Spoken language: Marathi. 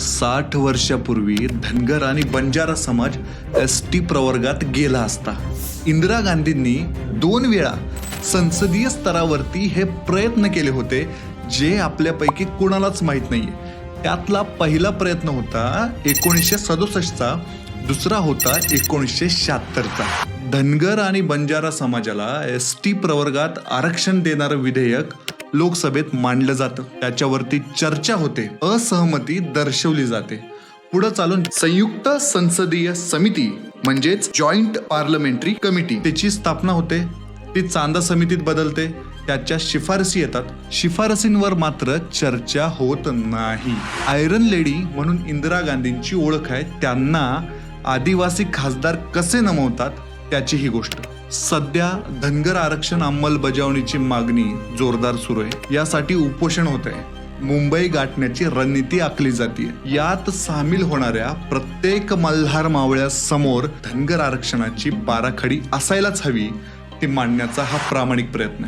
60 वर्षापूर्वी धनगर आणि बंजारा समाज एसटी प्रवर्गात गेला असता इंदिरा गांधींनी 2 वेळा संसदीय स्तरावरती हे प्रयत्न केले होते जे आपल्यापैकी कोणालाच माहीत नाहीये। त्यातला पहिला प्रयत्न होता 1967चा, दुसरा होता 1976चा। धनगर आणि बंजारा समाजाला एसटी प्रवर्गात आरक्षण देणारं विधेयक लोकसभेत मांडलं जातं, त्याच्यावरती चर्चा होते, असहमती दर्शवली जाते। पुढे चालून संयुक्त संसदीय समिती म्हणजेच जॉईंट पार्लमेंटरी कमिटी त्याची स्थापना होते। ती चांदा समितीत बदलते, त्याच्या शिफारसी येतात, शिफारसींवर मात्र चर्चा होत नाही। आयरन लेडी म्हणून इंदिरा गांधींची ओळख आहे, त्यांना आदिवासी खासदार कसे नमवतात त्याची ही गोष्ट। सध्या धनगर आरक्षण अंमलबजावणीची मागणी जोरदार सुरू आहे, यासाठी उपोषण होत आहे, मुंबई गाठण्याची रणनीती आखली जाते। यात सामील होणाऱ्या प्रत्येक मल्हार मावळ्यासमोर धनगर आरक्षणाची बाराखडी असायलाच हवी, ती मांडण्याचा हा प्रामाणिक प्रयत्न आहे।